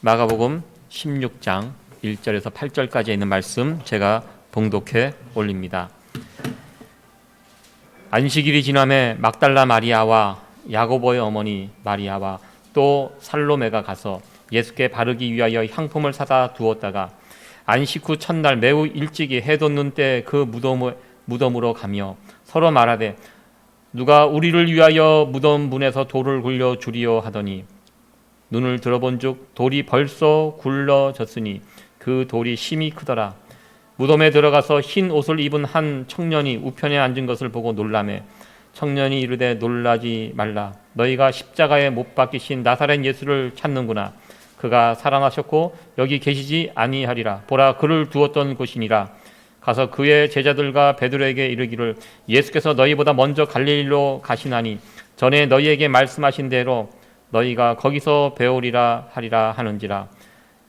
마가복음 16장 1절에서 8절까지 있는 말씀 제가 봉독해 올립니다. 안식일이 지남에 막달라 마리아와 야고보의 어머니 마리아와 또 살로메가 가서 예수께 바르기 위하여 향품을 사다 두었다가 안식 후 첫날 매우 일찍이 해 돋는 때 그 무덤으로 가며 서로 말하되 누가 우리를 위하여 무덤 문에서 돌을 굴려 주리요 하더니 눈을 들어본즉 돌이 벌써 굴러졌으니 그 돌이 심히 크더라. 무덤에 들어가서 흰 옷을 입은 한 청년이 우편에 앉은 것을 보고 놀라매 청년이 이르되 놀라지 말라. 너희가 십자가에 못 박히신 나사렛 예수를 찾는구나. 그가 살아나셨고 여기 계시지 아니하리라. 보라, 그를 두었던 곳이니라. 가서 그의 제자들과 베드로에게 이르기를 예수께서 너희보다 먼저 갈릴리로 가시나니 전에 너희에게 말씀하신 대로 너희가 거기서 배우리라 하리라 하는지라.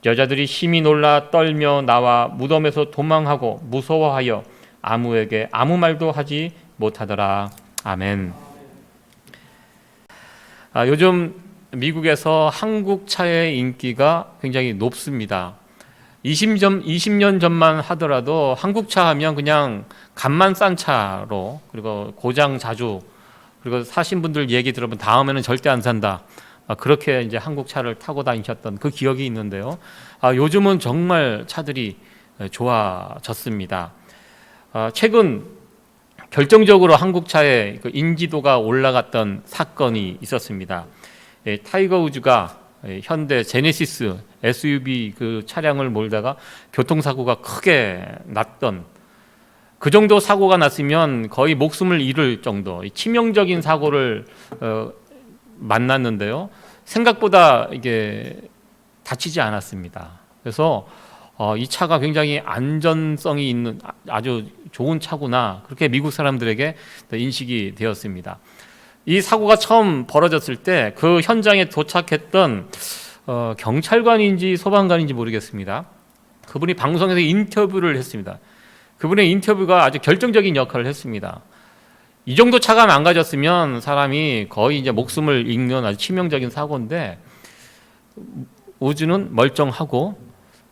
여자들이 심히 놀라 떨며 나와 무덤에서 도망하고 무서워하여 아무에게 아무 말도 하지 못하더라. 아멘. 요즘 미국에서 한국차의 인기가 굉장히 높습니다. 20년 전만 하더라도 한국차 하면 그냥 값만 싼 차로, 그리고 고장 자주, 그리고 사신 분들 얘기 들어보면 다음에는 절대 안 산다, 그렇게 이제 한국차를 타고 다니셨던 그 기억이 있는데요. 요즘은 정말 차들이 좋아졌습니다. 최근 결정적으로 한국차의 그 인지도가 올라갔던 사건이 있었습니다. 타이거 우즈가 현대 제네시스 SUV 그 차량을 몰다가 교통사고가 크게 났던, 그 정도 사고가 났으면 거의 목숨을 잃을 정도 치명적인 사고를 만났는데요. 생각보다 이게 다치지 않았습니다. 그래서 이 차가 굉장히 안전성이 있는 아주 좋은 차구나, 그렇게 미국 사람들에게 인식이 되었습니다. 이 사고가 처음 벌어졌을 때 그 현장에 도착했던 경찰관인지 소방관인지 모르겠습니다. 그분이 방송에서 인터뷰를 했습니다. 그분의 인터뷰가 아주 결정적인 역할을 했습니다. 이 정도 차가 망가졌으면 사람이 거의 이제 목숨을 잃는 아주 치명적인 사고인데, 우주는 멀쩡하고,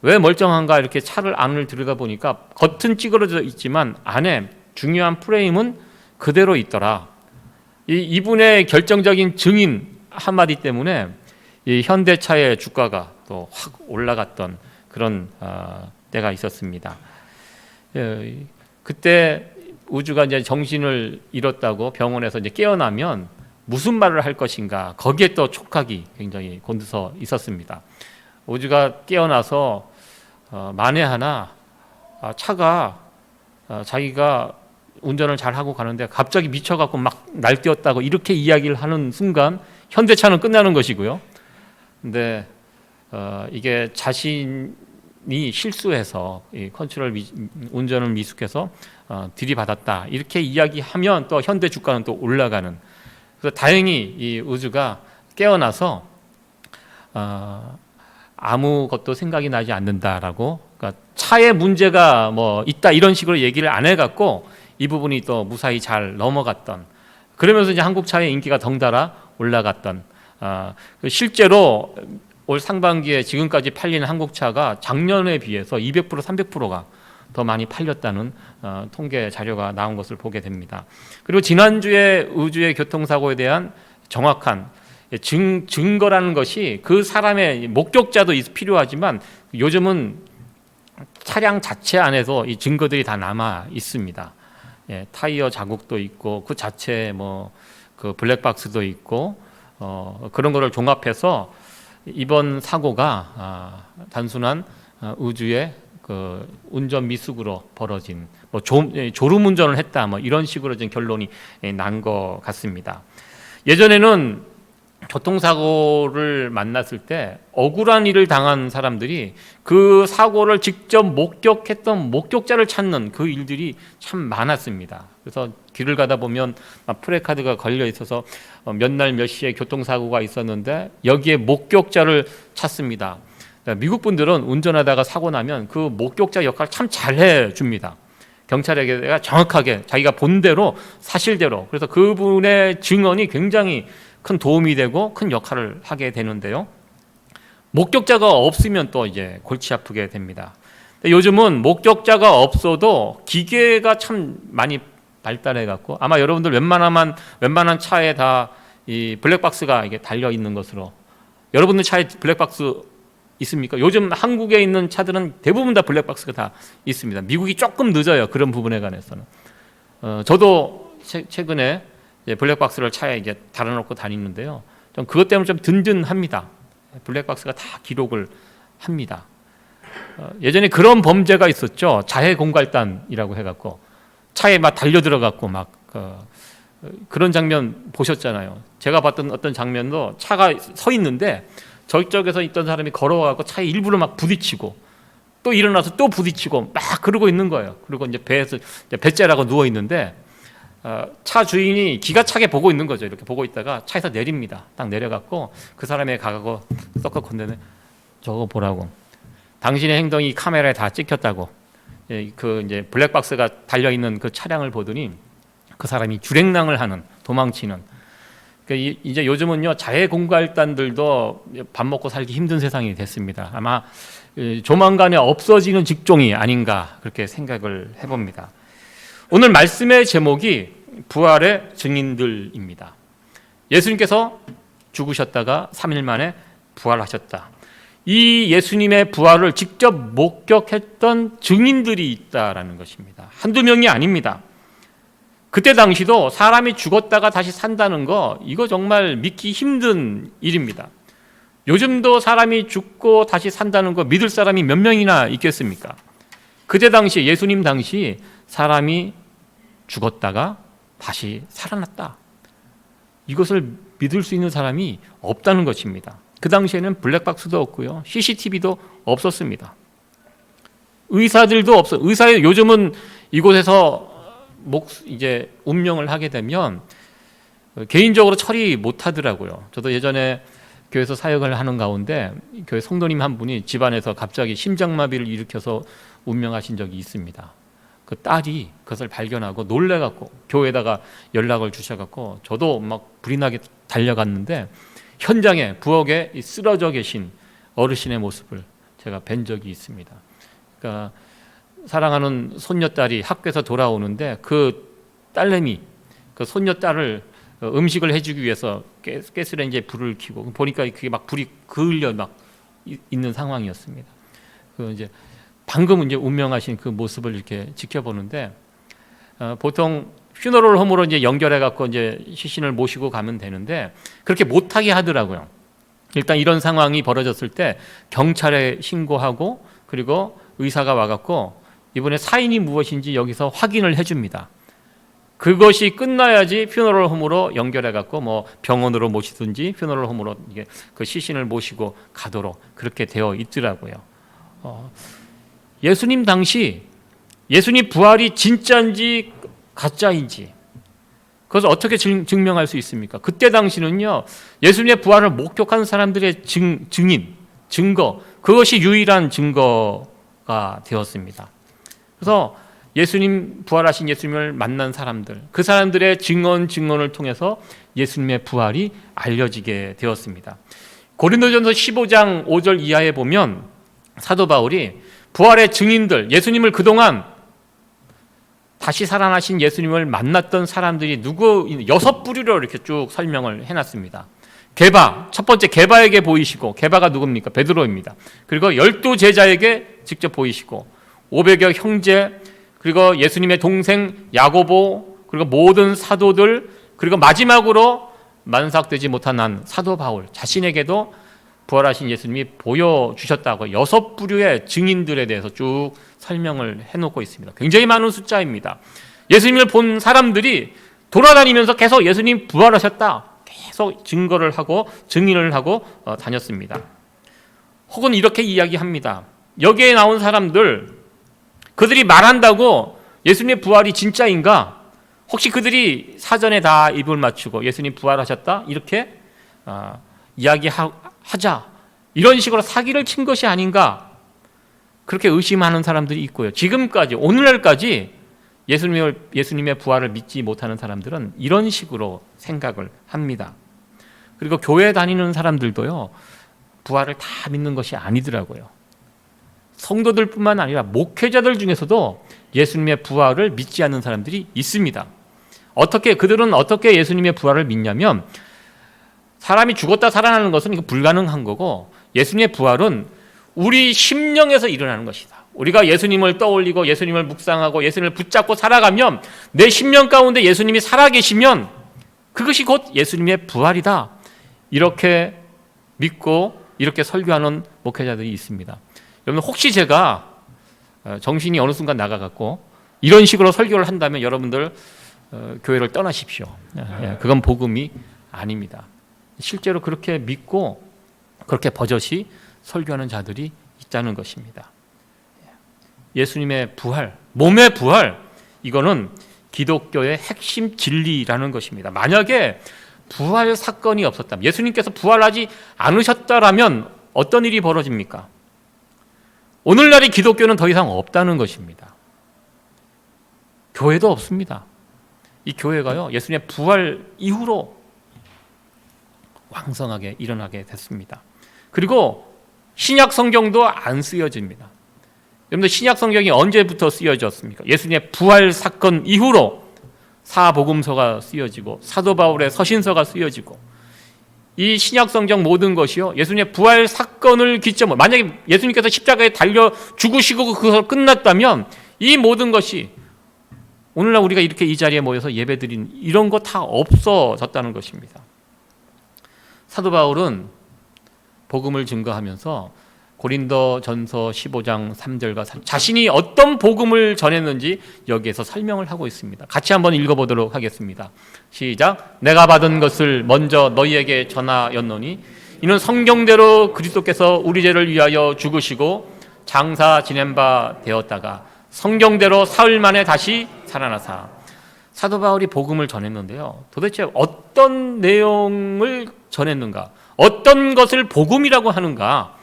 왜 멀쩡한가 이렇게 차를 안을 들여다보니까 겉은 찌그러져 있지만 안에 중요한 프레임은 그대로 있더라. 이분의 결정적인 증인 한마디 때문에 이 현대차의 주가가 또 확 올라갔던 그런 때가 있었습니다. 그때 우주가 이제 정신을 잃었다고 병원에서 이제 깨어나면 무슨 말을 할 것인가, 거기에 또 촉각이 굉장히 곤두서 있었습니다. 우주가 깨어나서 만에 하나 차가 자기가 운전을 잘 하고 가는데 갑자기 미쳐갖고 막 날뛰었다고 이렇게 이야기를 하는 순간 현대차는 끝나는 것이고요. 근데 이게 자신이 실수해서 운전을 미숙해서 들이받았다, 이렇게 이야기하면 또 현대 주가는 또 올라가는. 그래서 다행히 이 우주가 깨어나서 아무것도 생각이 나지 않는다라고, 그러니까 차에 문제가 뭐 있다 이런 식으로 얘기를 안 해갖고 이 부분이 또 무사히 잘 넘어갔던, 그러면서 이제 한국차의 인기가 덩달아 올라갔던. 실제로 올 상반기에 지금까지 팔리는 한국차가 작년에 비해서 200% 300%가 더 많이 팔렸다는 통계 자료가 나온 것을 보게 됩니다. 그리고 지난주에 우주의 교통사고에 대한 정확한 증거라는 것이, 그 사람의 목격자도 필요하지만 요즘은 차량 자체 안에서 이 증거들이 다 남아 있습니다. 타이어 자국도 있고 그 자체에 그 블랙박스도 있고 그런 거를 종합해서 이번 사고가 단순한 우주의 그 운전 미숙으로 벌어진 졸음 운전을 했다 이런 식으로 좀 결론이 난 것 같습니다. 예전에는 교통사고를 만났을 때 억울한 일을 당한 사람들이 그 사고를 직접 목격했던 목격자를 찾는 그 일들이 참 많았습니다. 그래서 길을 가다 보면 프레카드가 걸려 있어서 몇 날 몇 시에 교통사고가 있었는데 여기에 목격자를 찾습니다. 미국 분들은 운전하다가 사고 나면 그 목격자 역할을 참 잘해 줍니다. 경찰에게 정확하게 자기가 본 대로 사실대로, 그래서 그분의 증언이 굉장히 큰 도움이 되고 큰 역할을 하게 되는데요. 목격자가 없으면 또 이제 골치 아프게 됩니다. 요즘은 목격자가 없어도 기계가 참 많이 발달해 갖고 아마 여러분들 웬만한 차에 다 이 블랙박스가 이게 달려 있는 것으로, 여러분들 차에 블랙박스 있습니까? 요즘 한국에 있는 차들은 대부분 다 블랙박스가 다 있습니다. 미국이 조금 늦어요, 그런 부분에 관해서는. 저도 최근에 블랙박스를 차에 이제 달아놓고 다니는데요. 좀 그것 때문에 좀 든든합니다. 블랙박스가 다 기록을 합니다. 예전에 그런 범죄가 있었죠. 자해 공갈단이라고 해갖고 차에 막 달려 들어갔고 막 그런 장면 보셨잖아요. 제가 봤던 어떤 장면도 차가 서 있는데 저쪽에서 있던 사람이 걸어와갖고 차에 일부러 막 부딪히고 또 일어나서 또 부딪히고 막 그러고 있는 거예요. 그리고 이제 배에서 배째라고 누워 있는데 차 주인이 기가 차게 보고 있는 거죠. 이렇게 보고 있다가 차에서 내립니다. 딱 내려갖고 그 사람에 가고 썩썩 건드네. 저거 보라고. 당신의 행동이 카메라에 다 찍혔다고. 그 이제 블랙박스가 달려 있는 그 차량을 보더니 그 사람이 줄행랑을 하는, 도망치는. 그러니까 이제 요즘은요 자해 공갈단들도 밥 먹고 살기 힘든 세상이 됐습니다. 아마 조만간에 없어지는 직종이 아닌가 그렇게 생각을 해봅니다. 오늘 말씀의 제목이 부활의 증인들입니다. 예수님께서 죽으셨다가 3일 만에 부활하셨다. 이 예수님의 부활을 직접 목격했던 증인들이 있다라는 것입니다. 한두 명이 아닙니다. 그때 당시도 사람이 죽었다가 다시 산다는 거, 이거 정말 믿기 힘든 일입니다. 요즘도 사람이 죽고 다시 산다는 거 믿을 사람이 몇 명이나 있겠습니까? 그때 당시, 예수님 당시 사람이 죽었다가 다시 살아났다. 이것을 믿을 수 있는 사람이 없다는 것입니다. 그 당시에는 블랙박스도 없고요, CCTV도 없었습니다. 의사들도 의사의 요즘은 이곳에서 이제 운명을 하게 되면 개인적으로 처리 못 하더라고요. 저도 예전에 교회에서 사역을 하는 가운데 교회 성도님 한 분이 집안에서 갑자기 심장마비를 일으켜서 운명하신 적이 있습니다. 그 딸이 그것을 발견하고 놀래갖고 교회에다가 연락을 주셔갖고 저도 막 불이 나게 달려갔는데 현장에 부엌에 쓰러져 계신 어르신의 모습을 제가 뵌 적이 있습니다. 그러니까 사랑하는 손녀딸이 학교에서 돌아오는데 그 딸내미, 그 손녀딸을 음식을 해주기 위해서 가스레인지에 불을 켜고 보니까 그게 막 불이 그을려 막 있는 상황이었습니다. 그 이제 방금 이제 운명하신 그 모습을 이렇게 지켜보는데 보통 퓨너럴 홈으로 이제 연결해 갖고 이제 시신을 모시고 가면 되는데 그렇게 못하게 하더라고요. 일단 이런 상황이 벌어졌을 때 경찰에 신고하고 그리고 의사가 와갖고 이번에 사인이 무엇인지 여기서 확인을 해줍니다. 그것이 끝나야지 퓨너럴 홈으로 연결해 갖고 뭐 병원으로 모시든지 퓨너럴 홈으로 이게 그 시신을 모시고 가도록 그렇게 되어 있더라고요. 예수님 당시 예수님 부활이 진짜인지 가짜인지 그것을 어떻게 증명할 수 있습니까? 그때 당시는요 예수님의 부활을 목격한 사람들의 증인, 증거, 그것이 유일한 증거가 되었습니다. 그래서 예수님 부활하신 예수님을 만난 사람들, 그 사람들의 증언을 통해서 예수님의 부활이 알려지게 되었습니다. 고린도전서 15장 5절 이하에 보면 사도 바울이 부활의 증인들, 예수님을 그동안 다시 살아나신 예수님을 만났던 사람들이 누구 6부류로 이렇게 쭉 설명을 해놨습니다. 게바, 첫 번째 게바에게 보이시고, 게바가 누굽니까? 베드로입니다. 그리고 12제자에게 직접 보이시고 500여 형제, 그리고 예수님의 동생 야고보, 그리고 모든 사도들, 그리고 마지막으로 만삭되지 못한 한 사도 바울 자신에게도 부활하신 예수님이 보여주셨다고 6부류의 증인들에 대해서 쭉 설명을 해놓고 있습니다. 굉장히 많은 숫자입니다. 예수님을 본 사람들이 돌아다니면서 계속 예수님 부활하셨다 계속 증거를 하고 증인을 하고 다녔습니다. 혹은 이렇게 이야기합니다. 여기에 나온 사람들, 그들이 말한다고 예수님의 부활이 진짜인가? 혹시 그들이 사전에 다 입을 맞추고 예수님 부활하셨다? 이렇게 이야기하자. 이런 식으로 사기를 친 것이 아닌가? 그렇게 의심하는 사람들이 있고요. 지금까지, 오늘날까지 예수님의 부활을 믿지 못하는 사람들은 이런 식으로 생각을 합니다. 그리고 교회 다니는 사람들도요, 부활을 다 믿는 것이 아니더라고요. 성도들뿐만 아니라 목회자들 중에서도 예수님의 부활을 믿지 않는 사람들이 있습니다. 그들은 어떻게 예수님의 부활을 믿냐면, 사람이 죽었다 살아나는 것은 이거 불가능한 거고, 예수님의 부활은 우리 심령에서 일어나는 것이다. 우리가 예수님을 떠올리고 예수님을 묵상하고 예수님을 붙잡고 살아가면, 내 심령 가운데 예수님이 살아계시면 그것이 곧 예수님의 부활이다. 이렇게 믿고 이렇게 설교하는 목회자들이 있습니다. 여러분, 혹시 제가 정신이 어느 순간 나가갖고 이런 식으로 설교를 한다면 여러분들 교회를 떠나십시오. 그건 복음이 아닙니다. 실제로 그렇게 믿고 그렇게 버젓이 설교하는 자들이 있다는 것입니다. 예수님의 부활, 몸의 부활, 이거는 기독교의 핵심 진리라는 것입니다. 만약에 부활 사건이 없었다면, 예수님께서 부활하지 않으셨다라면 어떤 일이 벌어집니까? 오늘날의 기독교는 더 이상 없다는 것입니다. 교회도 없습니다. 이 교회가요, 예수님의 부활 이후로 왕성하게 일어나게 됐습니다. 그리고 신약 성경도 안 쓰여집니다. 여러분들, 신약 성경이 언제부터 쓰여졌습니까? 예수님의 부활 사건 이후로 사복음서가 쓰여지고 사도 바울의 서신서가 쓰여지고, 이 신약 성경 모든 것이요, 예수님의 부활 사건을 기점으로, 만약에 예수님께서 십자가에 달려 죽으시고 그것으로 끝났다면 이 모든 것이 오늘날 우리가 이렇게 이 자리에 모여서 예배드린 이런 거 다 없어졌다는 것입니다. 사도 바울은 복음을 증거하면서 고린도전서 15장 3절과 4절, 자신이 어떤 복음을 전했는지 여기에서 설명을 하고 있습니다. 같이 한번 읽어보도록 하겠습니다. 시작. 내가 받은 것을 먼저 너희에게 전하였노니 이는 성경대로 그리스도께서 우리 죄를 위하여 죽으시고 장사 지낸 바 되었다가 성경대로 사흘 만에 다시 살아나사. 사도 바울이 복음을 전했는데요, 도대체 어떤 내용을 전했는가, 어떤 것을 복음이라고 하는가,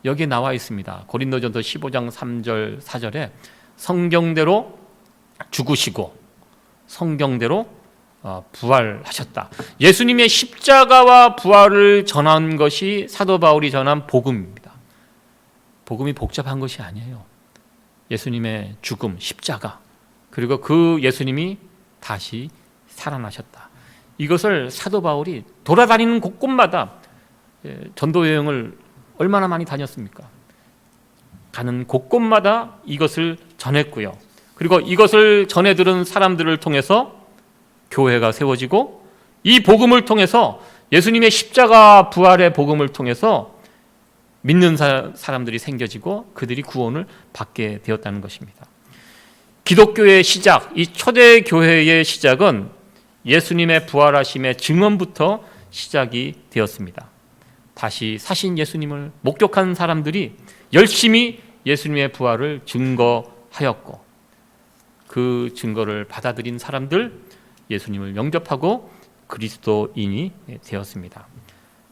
여기에 나와 있습니다. 고린도전서 15장 3절 4절에 성경대로 죽으시고 성경대로 부활하셨다. 예수님의 십자가와 부활을 전한 것이 사도 바울이 전한 복음입니다. 복음이 복잡한 것이 아니에요. 예수님의 죽음, 십자가, 그리고 그 예수님이 다시 살아나셨다. 이것을 사도 바울이 돌아다니는 곳곳마다, 전도 여행을 얼마나 많이 다녔습니까? 가는 곳곳마다 이것을 전했고요. 그리고 이것을 전해 들은 사람들을 통해서 교회가 세워지고, 이 복음을 통해서, 예수님의 십자가 부활의 복음을 통해서 믿는 사람들이 생겨지고 그들이 구원을 받게 되었다는 것입니다. 기독교의 시작, 이 초대 교회의 시작은 예수님의 부활하심의 증언부터 시작이 되었습니다. 다시 사신 예수님을 목격한 사람들이 열심히 예수님의 부활을 증거하였고, 그 증거를 받아들인 사람들, 예수님을 영접하고 그리스도인이 되었습니다.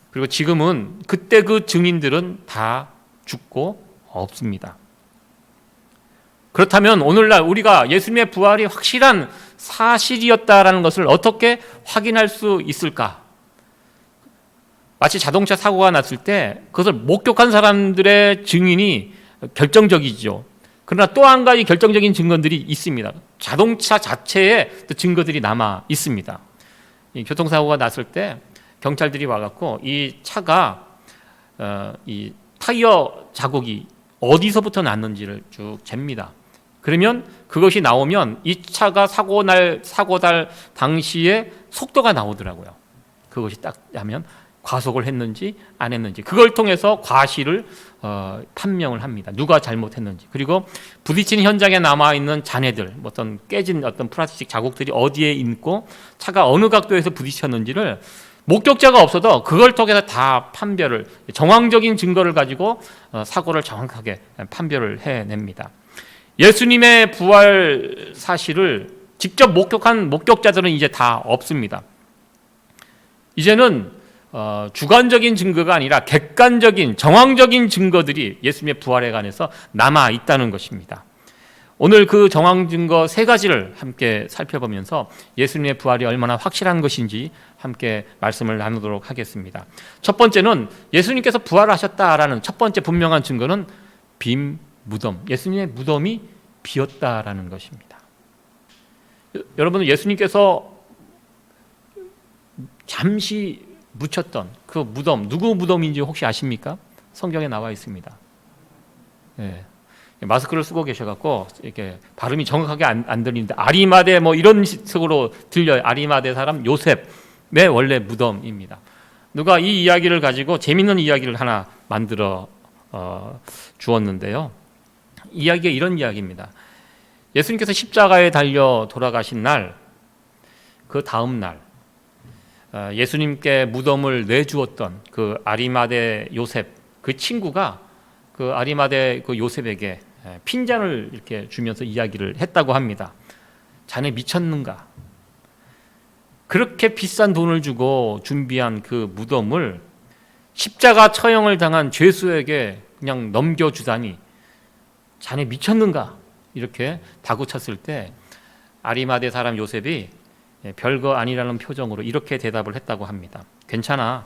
그리고 지금은 그때 그 증인들은 다 죽고 없습니다. 그렇다면 오늘날 우리가 예수님의 부활이 확실한 사실이었다라는 것을 어떻게 확인할 수 있을까? 마치 자동차 사고가 났을 때 그것을 목격한 사람들의 증인이 결정적이죠. 그러나 또 한 가지 결정적인 증거들이 있습니다. 자동차 자체에 증거들이 남아 있습니다. 이 교통사고가 났을 때 경찰들이 와갖고 이 차가 이 타이어 자국이 어디서부터 났는지를 쭉 잽니다. 그러면 그것이 나오면 이 차가 사고 날 당시에 속도가 나오더라고요. 그것이 딱 하면 과속을 했는지 안 했는지, 그걸 통해서 과실을 판명을 합니다. 누가 잘못했는지. 그리고 부딪힌 현장에 남아있는 잔해들, 어떤 깨진 어떤 플라스틱 자국들이 어디에 있고 차가 어느 각도에서 부딪혔는지를 목격자가 없어도 그걸 통해서 다 판별을, 정황적인 증거를 가지고 사고를 정확하게 판별을 해냅니다. 예수님의 부활 사실을 직접 목격한 목격자들은 이제 다 없습니다. 이제는 주관적인 증거가 아니라 객관적인 정황적인 증거들이 예수님의 부활에 관해서 남아 있다는 것입니다. 오늘 그 정황 증거 세 가지를 함께 살펴보면서 예수님의 부활이 얼마나 확실한 것인지 함께 말씀을 나누도록 하겠습니다. 첫 번째는 예수님께서 부활하셨다라는 첫 번째 분명한 증거는 빈 무덤, 예수님의 무덤이 비었다라는 것입니다. 여러분, 예수님께서 잠시 묻혔던 그 무덤, 누구 무덤인지 혹시 아십니까? 성경에 나와 있습니다. 네. 마스크를 쓰고 계셔갖고 이렇게 발음이 정확하게 안 들리는데 아리마대 뭐 이런 식으로 들려요. 아리마대 사람 요셉의 원래 무덤입니다. 누가 이 이야기를 가지고 재밌는 이야기를 하나 만들어 주었는데요. 이야기가 이런 이야기입니다. 예수님께서 십자가에 달려 돌아가신 날, 그 다음 날 예수님께 무덤을 내주었던 그 아리마대 요셉, 그 친구가 그 아리마대 그 요셉에게 핀잔을 이렇게 주면서 이야기를 했다고 합니다. 자네 미쳤는가? 그렇게 비싼 돈을 주고 준비한 그 무덤을 십자가 처형을 당한 죄수에게 그냥 넘겨주다니 자네 미쳤는가? 이렇게 다구쳤을 때 아리마대 사람 요셉이 별거 아니라는 표정으로 이렇게 대답을 했다고 합니다. 괜찮아.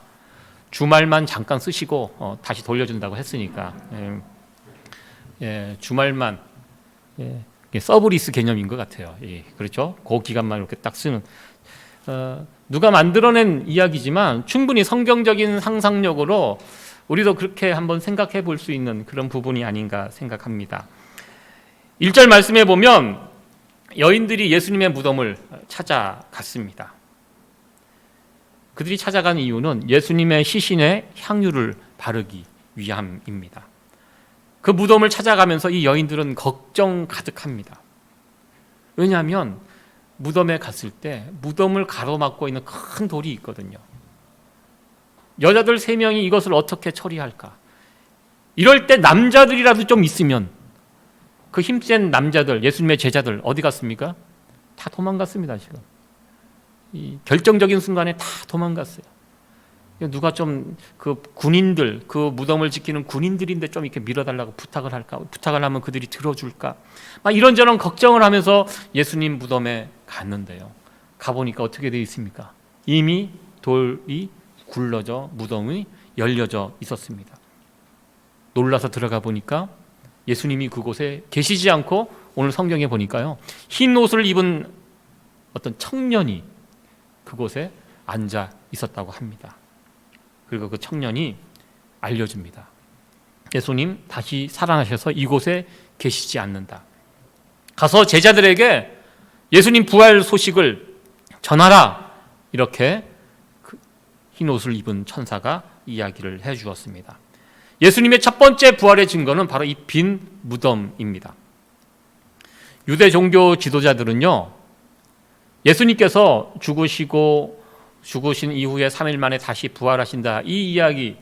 주말만 잠깐 쓰시고 다시 돌려준다고 했으니까 주말만 서브리스 개념인 것 같아요. 그렇죠? 그 기간만 이렇게 딱 쓰는 누가 만들어낸 이야기지만 충분히 성경적인 상상력으로 우리도 그렇게 한번 생각해 볼 수 있는 그런 부분이 아닌가 생각합니다. 1절 말씀에 보면 여인들이 예수님의 무덤을 찾아갔습니다. 그들이 찾아간 이유는 예수님의 시신에 향유를 바르기 위함입니다. 그 무덤을 찾아가면서 이 여인들은 걱정 가득합니다. 왜냐하면 무덤에 갔을 때 무덤을 가로막고 있는 큰 돌이 있거든요. 여자들 3명이 이것을 어떻게 처리할까? 이럴 때 남자들이라도 좀 있으면 그 힘센 남자들, 예수님의 제자들 어디 갔습니까? 다 도망갔습니다. 지금 이 결정적인 순간에 다 도망갔어요. 누가 좀 그 군인들, 그 무덤을 지키는 군인들인데 좀 이렇게 밀어달라고 부탁을 할까? 부탁을 하면 그들이 들어줄까? 막 이런저런 걱정을 하면서 예수님 무덤에 갔는데요. 가보니까 어떻게 되어 있습니까? 이미 돌이 굴러져 무덤이 열려져 있었습니다. 놀라서 들어가 보니까 예수님이 그곳에 계시지 않고 오늘 성경에 보니까요, 흰 옷을 입은 어떤 청년이 그곳에 앉아 있었다고 합니다. 그리고 그 청년이 알려줍니다. 예수님 다시 살아나셔서 이곳에 계시지 않는다. 가서 제자들에게 예수님 부활 소식을 전하라. 이렇게 그 흰 옷을 입은 천사가 이야기를 해 주었습니다. 예수님의 첫 번째 부활의 증거는 바로 이 빈 무덤입니다. 유대 종교 지도자들은요, 예수님께서 죽으신 이후에 3일 만에 다시 부활하신다, 이 이야기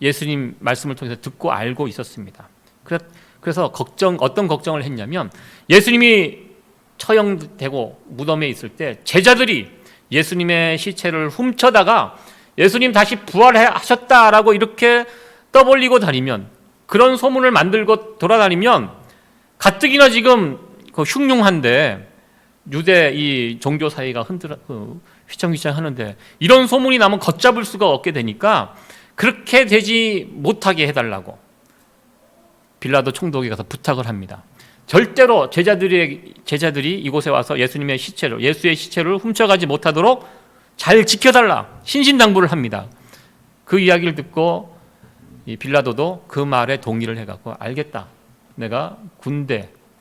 예수님 말씀을 통해서 듣고 알고 있었습니다. 그래서 어떤 걱정을 했냐면, 예수님이 처형되고 무덤에 있을 때 제자들이 예수님의 시체를 훔쳐다가 예수님 다시 부활하셨다라고 이렇게 떠벌리고 다니면, 그런 소문을 만들고 돌아다니면 가뜩이나 지금 흉흉한데 유대 이 종교 사회가 휘청휘청 하는데 이런 소문이 나면 걷잡을 수가 없게 되니까 그렇게 되지 못하게 해달라고 빌라도 총독에 가서 부탁을 합니다. 절대로 제자들이 이곳에 와서 예수의 시체를 훔쳐가지 못하도록 잘 지켜달라, 신신당부를 합니다. 그 이야기를 듣고 이 빌라도도 그 말에 동의를 해갖고, 알겠다, 내가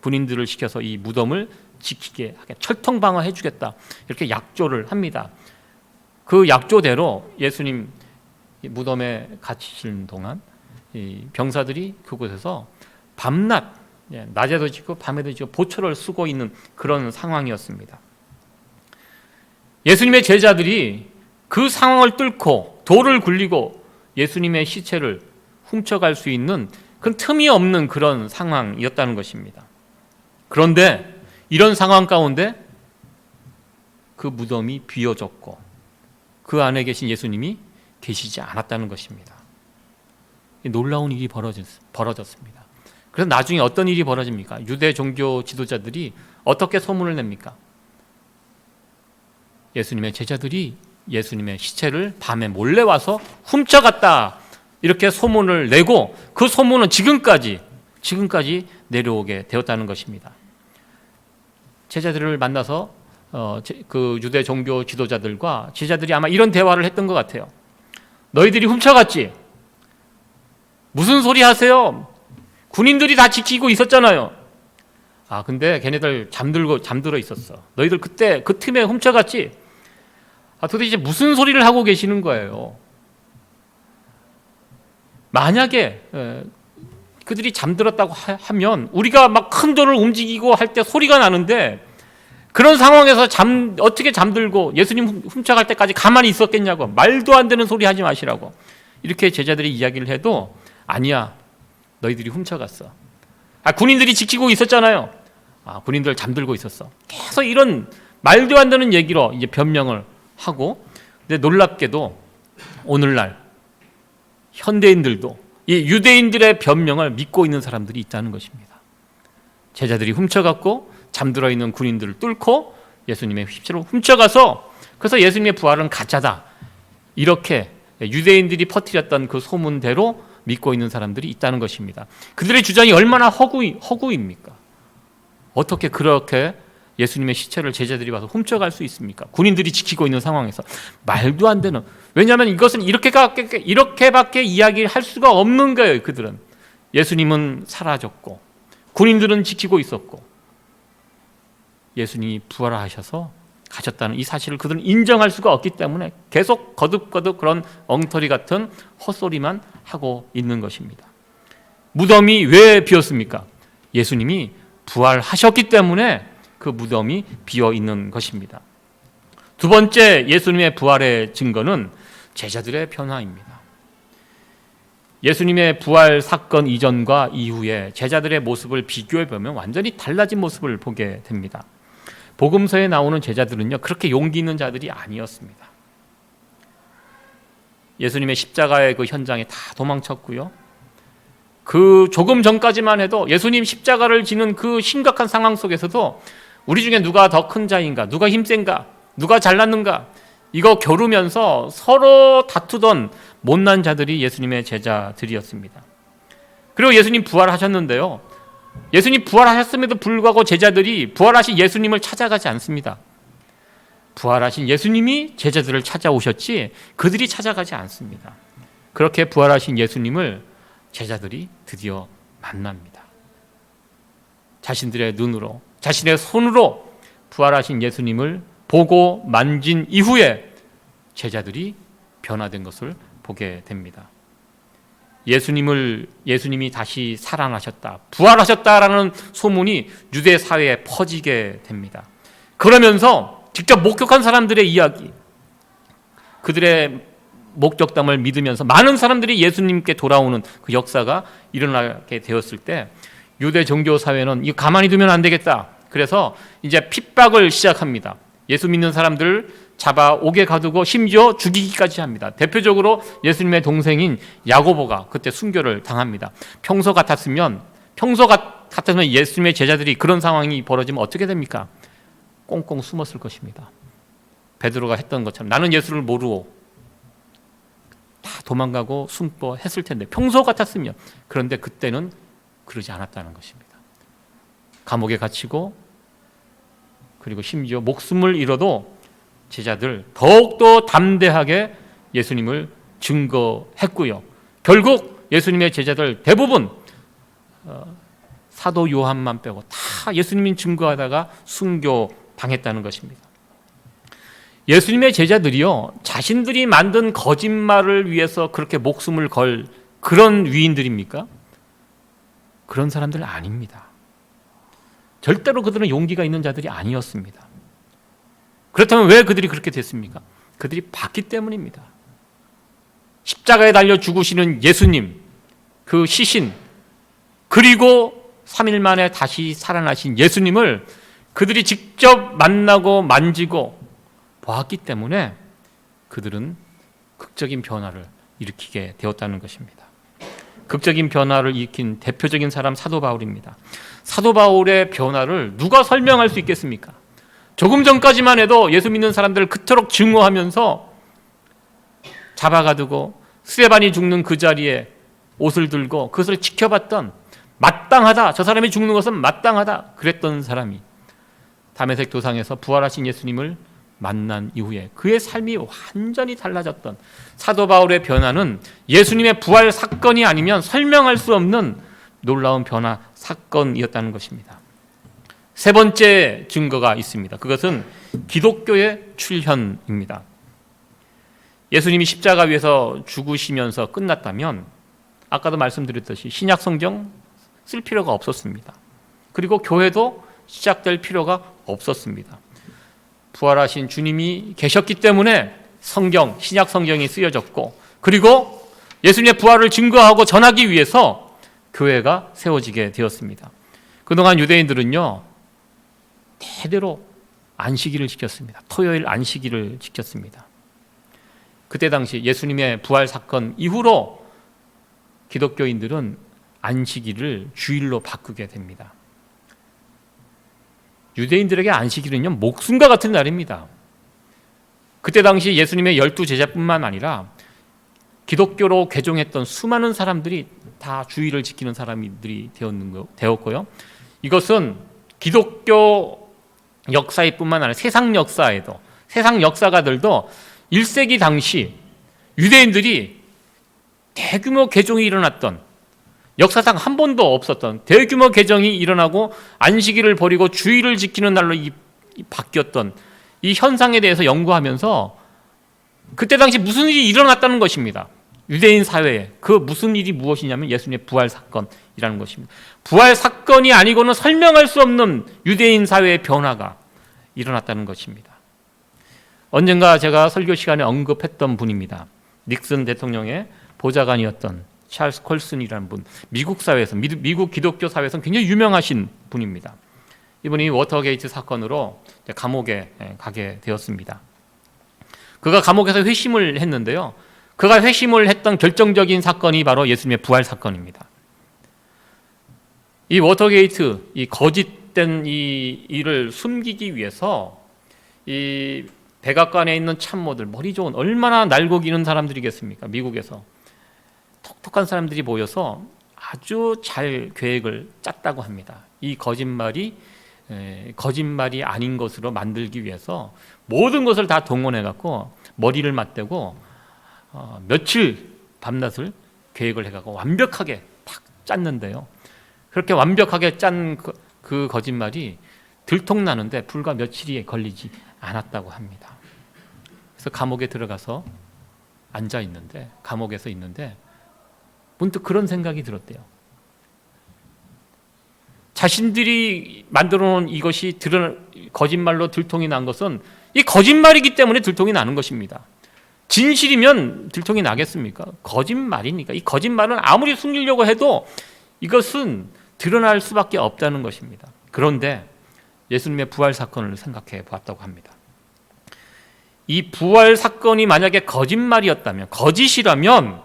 군인들을 시켜서 이 무덤을 지키게 하게, 철통방어해 주겠다, 이렇게 약조를 합니다. 그 약조대로 예수님 무덤에 갇히시는 동안 이 병사들이 그곳에서 밤낮, 낮에도 지고 밤에도 지고 보초를 쓰고 있는 그런 상황이었습니다. 예수님의 제자들이 그 상황을 뚫고 돌을 굴리고 예수님의 시체를 훔쳐갈 수 있는 그 틈이 없는 그런 상황이었다는 것입니다. 그런데 이런 상황 가운데 그 무덤이 비어졌고 그 안에 계신 예수님이 계시지 않았다는 것입니다. 놀라운 일이 벌어졌습니다. 그래서 나중에 어떤 일이 벌어집니까? 유대 종교 지도자들이 어떻게 소문을 냅니까? 예수님의 제자들이 예수님의 시체를 밤에 몰래 와서 훔쳐갔다, 이렇게 소문을 내고 그 소문은 지금까지 내려오게 되었다는 것입니다. 제자들을 만나서 그 유대 종교 지도자들과 제자들이 아마 이런 대화를 했던 것 같아요. 너희들이 훔쳐갔지? 무슨 소리 하세요? 군인들이 다 지키고 있었잖아요. 아, 근데 걔네들 잠들어 있었어. 너희들 그때 그 틈에 훔쳐갔지? 아, 도대체 무슨 소리를 하고 계시는 거예요? 만약에 그들이 잠들었다고 하면 우리가 막 큰 돌을 움직이고 할 때 소리가 나는데, 그런 상황에서 어떻게 잠들고 예수님 훔쳐갈 때까지 가만히 있었겠냐고, 말도 안 되는 소리 하지 마시라고 이렇게 제자들이 이야기를 해도, 아니야, 너희들이 훔쳐갔어. 아, 군인들이 지키고 있었잖아요. 아, 군인들 잠들고 있었어. 계속 이런 말도 안 되는 얘기로 이제 변명을 하고, 근데 놀랍게도 오늘날 현대인들도 이 유대인들의 변명을 믿고 있는 사람들이 있다는 것입니다. 제자들이 훔쳐갔고 잠들어 있는 군인들을 뚫고 예수님의 시체로 훔쳐가서, 그래서 예수님의 부활은 가짜다, 이렇게 유대인들이 퍼뜨렸던 그 소문대로 믿고 있는 사람들이 있다는 것입니다. 그들의 주장이 얼마나 허구입니까? 어떻게 그렇게 예수님의 시체를 제자들이 와서 훔쳐갈 수 있습니까? 군인들이 지키고 있는 상황에서. 말도 안 되는. 왜냐하면 이것은 이렇게밖에 이야기할 수가 없는 거예요. 그들은 예수님은 사라졌고 군인들은 지키고 있었고 예수님이 부활하셔서 가셨다는 이 사실을 그들은 인정할 수가 없기 때문에 계속 거듭거듭 그런 엉터리 같은 헛소리만 하고 있는 것입니다. 무덤이 왜 비었습니까? 예수님이 부활하셨기 때문에 그 무덤이 비어 있는 것입니다. 두 번째 예수님의 부활의 증거는 제자들의 변화입니다. 예수님의 부활 사건 이전과 이후에 제자들의 모습을 비교해 보면 완전히 달라진 모습을 보게 됩니다. 복음서에 나오는 제자들은요, 그렇게 용기 있는 자들이 아니었습니다. 예수님의 십자가의 그 현장에 다 도망쳤고요. 그 조금 전까지만 해도 예수님 십자가를 지는 그 심각한 상황 속에서도 우리 중에 누가 더 큰 자인가, 누가 힘센가, 누가 잘났는가, 이거 겨루면서 서로 다투던 못난 자들이 예수님의 제자들이었습니다. 그리고 예수님 부활하셨는데요, 예수님 부활하셨음에도 불구하고 제자들이 부활하신 예수님을 찾아가지 않습니다. 부활하신 예수님이 제자들을 찾아오셨지 그들이 찾아가지 않습니다. 그렇게 부활하신 예수님을 제자들이 드디어 만납니다. 자신들의 눈으로, 자신의 손으로 부활하신 예수님을 보고 만진 이후에 제자들이 변화된 것을 보게 됩니다. 예수님이 다시 살아나셨다, 부활하셨다라는 소문이 유대 사회에 퍼지게 됩니다. 그러면서 직접 목격한 사람들의 이야기, 그들의 목격담을 믿으면서 많은 사람들이 예수님께 돌아오는 그 역사가 일어나게 되었을 때 유대 종교 사회는 이거 가만히 두면 안 되겠다. 그래서 이제 핍박을 시작합니다. 예수 믿는 사람들을 잡아 옥에 가두고 심지어 죽이기까지 합니다. 대표적으로 예수님의 동생인 야고보가 그때 순교를 당합니다. 평소 같았으면 예수님의 제자들이 그런 상황이 벌어지면 어떻게 됩니까? 꽁꽁 숨었을 것입니다. 베드로가 했던 것처럼 나는 예수를 모르고 다 도망가고 숨고 했을 텐데, 평소 같았으면. 그런데 그때는 그러지 않았다는 것입니다. 감옥에 갇히고 그리고 심지어 목숨을 잃어도 제자들 더욱더 담대하게 예수님을 증거했고요. 결국 예수님의 제자들 대부분 사도 요한만 빼고 다 예수님이 증거하다가 순교 당했다는 것입니다. 예수님의 제자들이요, 자신들이 만든 거짓말을 위해서 그렇게 목숨을 걸 그런 위인들입니까? 그런 사람들 아닙니다. 절대로 그들은 용기가 있는 자들이 아니었습니다. 그렇다면 왜 그들이 그렇게 됐습니까? 그들이 봤기 때문입니다. 십자가에 달려 죽으시는 예수님, 그 시신, 그리고 3일 만에 다시 살아나신 예수님을 그들이 직접 만나고 만지고 보았기 때문에 그들은 극적인 변화를 일으키게 되었다는 것입니다. 극적인 변화를 일으킨 대표적인 사람 사도 바울입니다. 사도 바울의 변화를 누가 설명할 수 있겠습니까? 조금 전까지만 해도 예수 믿는 사람들을 그토록 증오하면서 잡아가두고 스데반이 죽는 그 자리에 옷을 들고 그것을 지켜봤던, 마땅하다, 저 사람이 죽는 것은 마땅하다 그랬던 사람이 다메섹 도상에서 부활하신 예수님을 만난 이후에 그의 삶이 완전히 달라졌던 사도 바울의 변화는 예수님의 부활 사건이 아니면 설명할 수 없는 놀라운 변화 사건이었다는 것입니다. 세 번째 증거가 있습니다. 그것은 기독교의 출현입니다. 예수님이 십자가 위에서 죽으시면서 끝났다면 아까도 말씀드렸듯이 신약 성경 쓸 필요가 없었습니다. 그리고 교회도 시작될 필요가 없었습니다. 부활하신 주님이 계셨기 때문에 성경, 신약 성경이 쓰여졌고, 그리고 예수님의 부활을 증거하고 전하기 위해서 교회가 세워지게 되었습니다. 그동안 유대인들은요, 대대로 안식일을 지켰습니다. 토요일 안식일을 지켰습니다. 그때 당시 예수님의 부활 사건 이후로 기독교인들은 안식일을 주일로 바꾸게 됩니다. 유대인들에게 안식일은요, 목숨과 같은 날입니다. 그때 당시 예수님의 12제자뿐만 아니라 기독교로 개종했던 수많은 사람들이 다 주일을 지키는 사람들이 되었고요. 이것은 기독교 역사일 뿐만 아니라 세상 역사에도, 세상 역사가들도 1세기 당시 유대인들이 대규모 개종이 일어났던, 역사상 한 번도 없었던 대규모 개종이 일어나고 안식일을 버리고 주일을 지키는 날로 바뀌었던 이 현상에 대해서 연구하면서 그때 당시 무슨 일이 일어났다는 것입니다. 유대인 사회에 그 무슨 일이 무엇이냐면 예수님의 부활 사건이라는 것입니다. 부활 사건이 아니고는 설명할 수 없는 유대인 사회의 변화가 일어났다는 것입니다. 언젠가 제가 설교 시간에 언급했던 분입니다. 닉슨 대통령의 보좌관이었던 찰스 콜슨이라는 분, 미국 사회에서, 미국 기독교 사회에서 굉장히 유명하신 분입니다. 이분이 워터게이트 사건으로 감옥에 가게 되었습니다. 그가 감옥에서 회심을 했는데요, 그가 회심을 했던 결정적인 사건이 바로 예수님의 부활 사건입니다. 이 워터게이트, 이 거짓된 이 일을 숨기기 위해서 이 백악관에 있는 참모들, 머리 좋은, 얼마나 날고 기는 사람들이겠습니까? 미국에서 똑똑한 사람들이 모여서 아주 잘 계획을 짰다고 합니다. 이 거짓말이 아닌 것으로 만들기 위해서 모든 것을 다 동원해갖고 머리를 맞대고 며칠 밤낮을 계획을 해갖고 완벽하게 딱 짰는데요. 그렇게 완벽하게 짠 그 거짓말이 들통나는데 불과 며칠이 걸리지 않았다고 합니다. 그래서 감옥에 들어가서 앉아 있는데, 감옥에서 있는데 문득 그런 생각이 들었대요. 자신들이 만들어 놓은 이것이 거짓말로 들통이 난 것은 이 거짓말이기 때문에 들통이 나는 것입니다. 진실이면 들통이 나겠습니까? 거짓말이니까. 이 거짓말은 아무리 숨기려고 해도 이것은 드러날 수밖에 없다는 것입니다. 그런데 예수님의 부활 사건을 생각해 보았다고 합니다. 이 부활 사건이 만약에 거짓말이었다면, 거짓이라면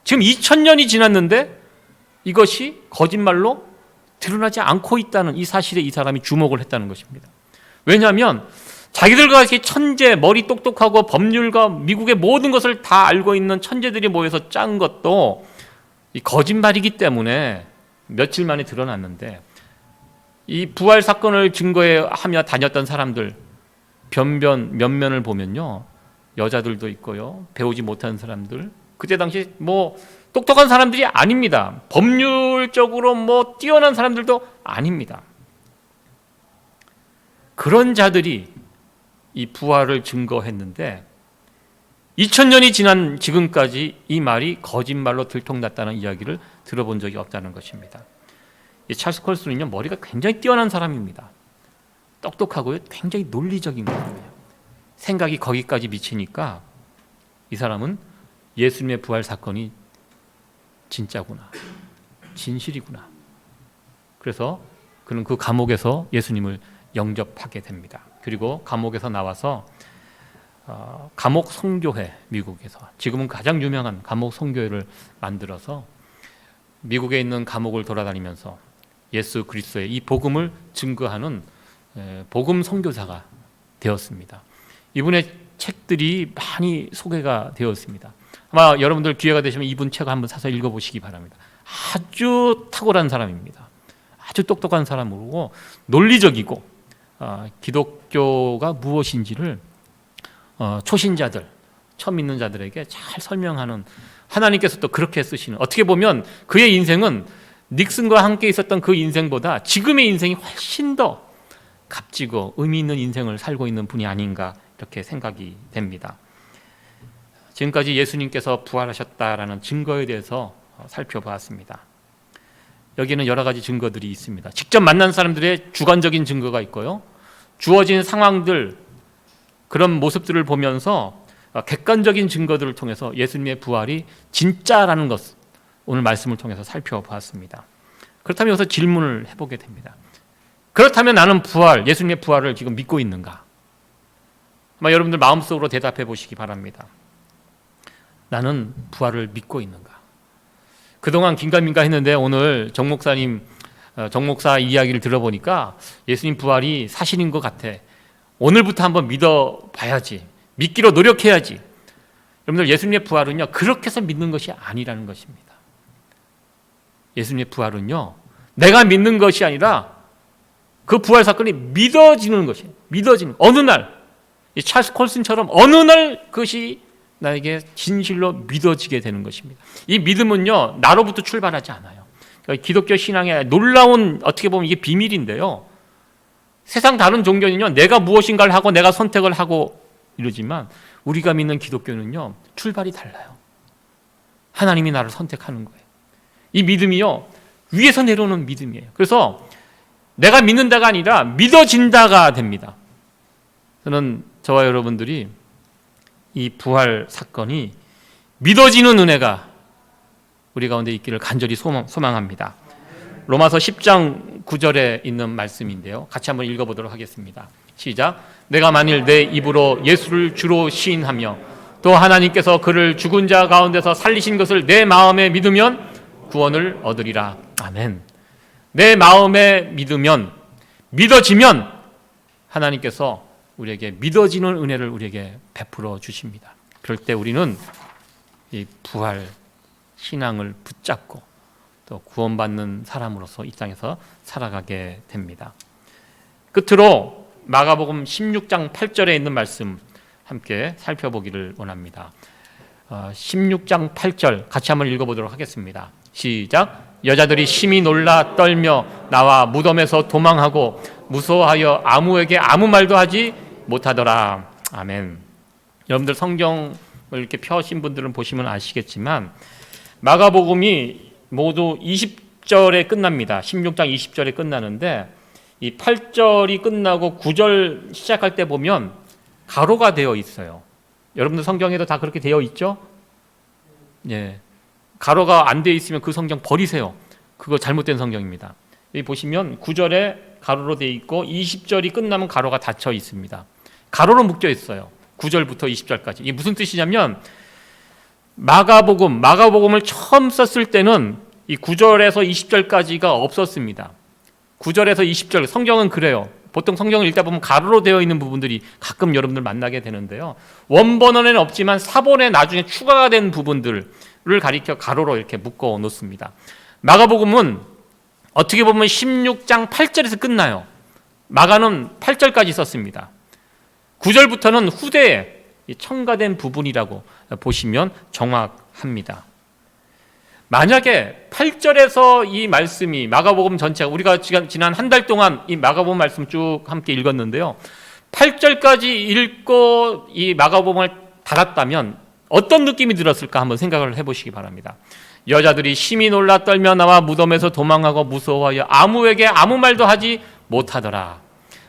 지금 2000년이 지났는데 이것이 거짓말로 드러나지 않고 있다는 이 사실에 이 사람이 주목을 했다는 것입니다. 왜냐하면 자기들과 같이 천재, 머리 똑똑하고 법률과 미국의 모든 것을 다 알고 있는 천재들이 모여서 짠 것도 이 거짓말이기 때문에 며칠 만에 드러났는데, 이 부활 사건을 증거하며 다녔던 사람들 면면을 보면요, 여자들도 있고요, 배우지 못한 사람들, 그때 당시 똑똑한 사람들이 아닙니다. 법률적으로 뛰어난 사람들도 아닙니다. 그런 자들이 이 부활을 증거했는데 2000년이 지난 지금까지 이 말이 거짓말로 들통났다는 이야기를 들어본 적이 없다는 것입니다. 이 찰스 콜슨은요, 머리가 굉장히 뛰어난 사람입니다. 똑똑하고요, 굉장히 논리적인 거예요. 생각이 거기까지 미치니까 이 사람은 예수님의 부활 사건이 진짜구나, 진실이구나. 그래서 그는 그 감옥에서 예수님을 영접하게 됩니다. 그리고 감옥에서 나와서 감옥 선교회, 미국에서 지금은 가장 유명한 감옥 선교회를 만들어서 미국에 있는 감옥을 돌아다니면서 예수 그리스도의 이 복음을 증거하는 복음 선교사가 되었습니다. 이분의 책들이 많이 소개가 되었습니다. 아마 여러분들 기회가 되시면 이분 책을 한번 사서 읽어보시기 바랍니다. 아주 탁월한 사람입니다. 아주 똑똑한 사람으로 논리적이고 기독교가 무엇인지를 초신자들, 처음 믿는 자들에게 잘 설명하는, 하나님께서 또 그렇게 쓰시는, 어떻게 보면 그의 인생은 닉슨과 함께 있었던 그 인생보다 지금의 인생이 훨씬 더 값지고 의미 있는 인생을 살고 있는 분이 아닌가 이렇게 생각이 됩니다. 지금까지 예수님께서 부활하셨다라는 증거에 대해서 살펴보았습니다. 여기는 여러 가지 증거들이 있습니다. 직접 만난 사람들의 주관적인 증거가 있고요, 주어진 상황들, 그런 모습들을 보면서 객관적인 증거들을 통해서 예수님의 부활이 진짜라는 것, 오늘 말씀을 통해서 살펴보았습니다. 그렇다면 여기서 질문을 해보게 됩니다. 그렇다면 나는 부활, 예수님의 부활을 지금 믿고 있는가? 아마 여러분들 마음속으로 대답해 보시기 바랍니다. 나는 부활을 믿고 있는가? 그동안 긴가민가 했는데 오늘 정 목사 이야기를 들어보니까 예수님 부활이 사실인 것 같아. 오늘부터 한번 믿어봐야지, 믿기로 노력해야지. 여러분들, 예수님의 부활은요 그렇게 해서 믿는 것이 아니라는 것입니다. 예수님의 부활은요 내가 믿는 것이 아니라 그 부활 사건이 믿어지는 것이에요. 믿어지는, 어느 날 이 찰스 콜슨처럼 어느 날 그것이 나에게 진실로 믿어지게 되는 것입니다. 이 믿음은요 나로부터 출발하지 않아요. 그러니까 기독교 신앙의 놀라운, 어떻게 보면 이게 비밀인데요, 세상 다른 종교는요 내가 무엇인가를 하고 내가 선택을 하고 이러지만 우리가 믿는 기독교는요 출발이 달라요. 하나님이 나를 선택하는 거예요. 이 믿음이요 위에서 내려오는 믿음이에요. 그래서 내가 믿는다가 아니라 믿어진다가 됩니다. 저는 저와 여러분들이 이 부활 사건이 믿어지는 은혜가 우리 가운데 있기를 간절히 소망합니다. 로마서 10장 9절에 있는 말씀인데요, 같이 한번 읽어보도록 하겠습니다. 시작. 내가 만일 내 입으로 예수를 주로 시인하며 또 하나님께서 그를 죽은 자 가운데서 살리신 것을 내 마음에 믿으면 구원을 얻으리라. 아멘. 내 마음에 믿으면, 믿어지면 하나님께서 우리에게 믿어지는 은혜를 우리에게 베풀어 주십니다. 그럴 때 우리는 이 부활 신앙을 붙잡고 또 구원받는 사람으로서 이 땅에서 살아가게 됩니다. 끝으로 마가복음 16장 8절에 있는 말씀 함께 살펴보기를 원합니다. 16장 8절 같이 한번 읽어보도록 하겠습니다. 시작. 여자들이 심히 놀라 떨며 나와 무덤에서 도망하고 무서워하여 아무에게 아무 말도 하지 못하더라. 아멘. 여러분들 성경을 이렇게 펴신 분들은 보시면 아시겠지만 마가복음이 모두 20절에 끝납니다. 16장 20절에 끝나는데 이 8절이 끝나고 9절 시작할 때 보면 가로가 되어 있어요. 여러분들 성경에도 다 그렇게 되어 있죠? 예. 가로가 안 되어 있으면 그 성경 버리세요. 그거 잘못된 성경입니다. 여기 보시면 9절에 가로로 되어 있고 20절이 끝나면 가로가 닫혀 있습니다. 가로로 묶여 있어요. 9절부터 20절까지. 이게 무슨 뜻이냐면 마가복음을 처음 썼을 때는 이 9절에서 20절까지가 없었습니다. 9절에서 20절, 성경은 그래요. 보통 성경을 읽다 보면 가로로 되어 있는 부분들이 가끔 여러분들 만나게 되는데요, 원본어에는 없지만 사본에 나중에 추가가 된 부분들을 가리켜 가로로 이렇게 묶어 놓습니다. 마가복음은 어떻게 보면 16장 8절에서 끝나요. 마가는 8절까지 썼습니다. 9절부터는 후대에 첨가된 부분이라고 보시면 정확합니다. 만약에 8절에서 이 말씀이 마가복음 전체가, 우리가 지난 한 달 동안 이 마가복음 말씀 쭉 함께 읽었는데요, 8절까지 읽고 이 마가복음을 닫았다면 어떤 느낌이 들었을까 한번 생각을 해보시기 바랍니다. 여자들이 심히 놀라 떨며 나와 무덤에서 도망하고 무서워하여 아무에게 아무 말도 하지 못하더라.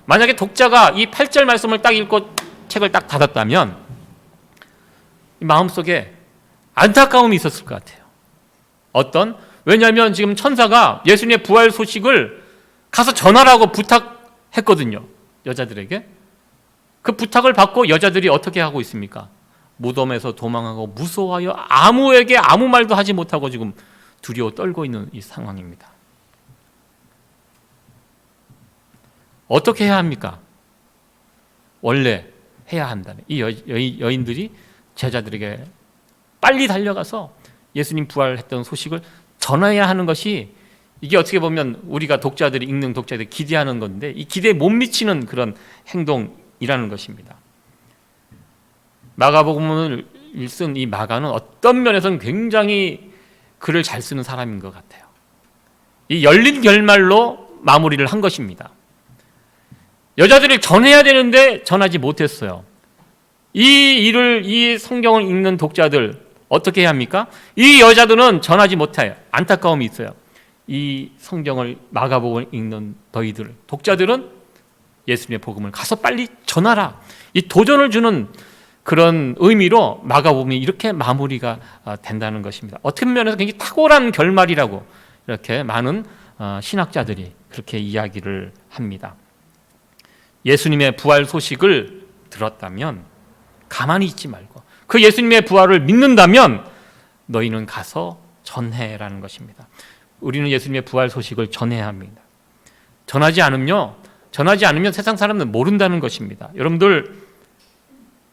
만약에 독자가 이 8절 말씀을 딱 읽고 책을 딱 닫았다면 마음속에 안타까움이 있었을 것 같아요. 왜냐하면 지금 천사가 예수님의 부활 소식을 가서 전하라고 부탁했거든요, 여자들에게. 그 부탁을 받고 여자들이 어떻게 하고 있습니까? 무덤에서 도망하고 무서워하여 아무에게 아무 말도 하지 못하고 지금 두려워 떨고 있는 이 상황입니다. 어떻게 해야 합니까? 원래 해야 한다는 이 여인들이 제자들에게 빨리 달려가서 예수님 부활했던 소식을 전해야 하는 것이, 이게 어떻게 보면 우리가 독자들이, 읽는 독자들이 기대하는 건데 이 기대에 못 미치는 그런 행동이라는 것입니다. 마가복음을 쓴 이 마가는 어떤 면에서는 굉장히 글을 잘 쓰는 사람인 것 같아요. 이 열린 결말로 마무리를 한 것입니다. 여자들이 전해야 되는데 전하지 못했어요. 이 성경을 읽는 독자들 어떻게 해야 합니까? 이 여자들은 전하지 못해요. 안타까움이 있어요. 이 성경을, 마가복음을 읽는 너희들, 독자들은 예수님의 복음을 가서 빨리 전하라. 이 도전을 주는 그런 의미로 마가복음이 이렇게 마무리가 된다는 것입니다. 어떤 면에서 굉장히 탁월한 결말이라고 이렇게 많은 신학자들이 그렇게 이야기를 합니다. 예수님의 부활 소식을 들었다면 가만히 있지 말고 그 예수님의 부활을 믿는다면 너희는 가서 전해라는 것입니다. 우리는 예수님의 부활 소식을 전해야 합니다. 전하지 않으면 세상 사람들은 모른다는 것입니다. 여러분들,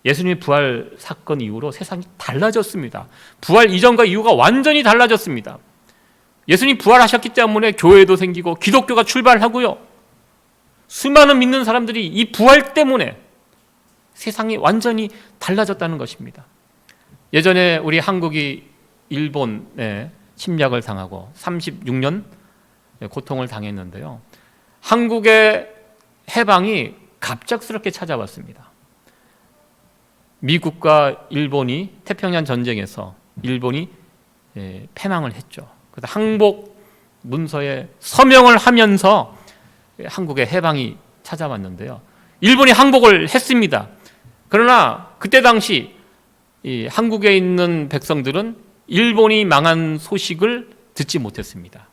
예수님의 부활 사건 이후로 세상이 달라졌습니다. 부활 이전과 이후가 완전히 달라졌습니다. 예수님 부활하셨기 때문에 교회도 생기고 기독교가 출발하고요. 수많은 믿는 사람들이 이 부활 때문에 세상이 완전히 달라졌다는 것입니다. 예전에 우리 한국이 일본에 침략을 당하고 36년 고통을 당했는데요. 한국의 해방이 갑작스럽게 찾아왔습니다. 미국과 일본이 태평양 전쟁에서 일본이 패망을 했죠. 그래서 항복 문서에 서명을 하면서 한국의 해방이 찾아왔는데요. 일본이 항복을 했습니다. 그러나 그때 당시 이 한국에 있는 백성들은 일본이 망한 소식을 듣지 못했습니다.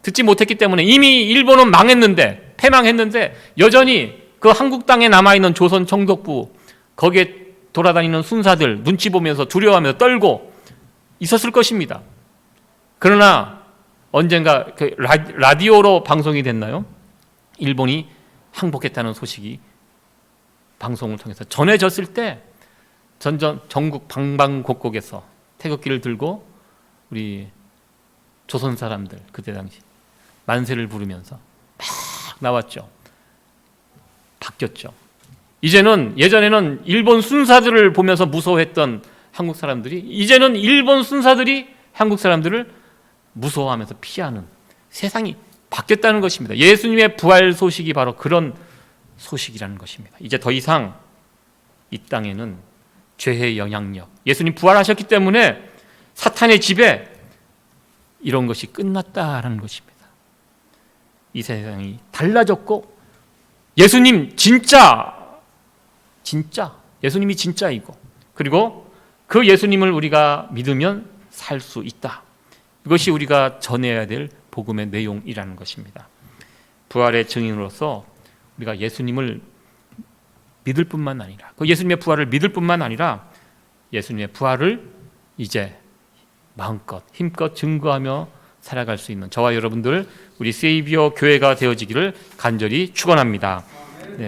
듣지 못했기 때문에 이미 일본은 망했는데, 패망했는데 여전히 그 한국 땅에 남아있는 조선 총독부, 거기에 돌아다니는 순사들 눈치 보면서 두려워하면서 떨고 있었을 것입니다. 그러나 언젠가 그 라디오로 방송이 됐나요? 일본이 항복했다는 소식이 방송을 통해서 전해졌을 때 전국 방방곡곡에서 태극기를 들고 우리 조선 사람들 그때 당시 만세를 부르면서 막 나왔죠. 바뀌었죠. 이제는, 예전에는 일본 순사들을 보면서 무서워했던 한국 사람들이 이제는 일본 순사들이 한국 사람들을 무서워하면서 피하는 세상이 바뀌었다는 것입니다. 예수님의 부활 소식이 바로 그런 소식이라는 것입니다. 이제 더 이상 이 땅에는 죄의 영향력, 예수님 부활하셨기 때문에 사탄의 지배, 이런 것이 끝났다라는 것입니다. 이 세상이 달라졌고 예수님 진짜 예수님이 진짜이고, 그리고 그 예수님을 우리가 믿으면 살 수 있다. 이것이 우리가 전해야 될 복음의 내용이라는 것입니다. 부활의 증인으로서 우리가 예수님을 믿을 뿐만 아니라, 그 예수님의 부활을 믿을 뿐만 아니라 예수님의 부활을 이제 마음껏 힘껏 증거하며 살아갈 수 있는 저와 여러분들, 우리 세이비어 교회가 되어지기를 간절히 축원합니다.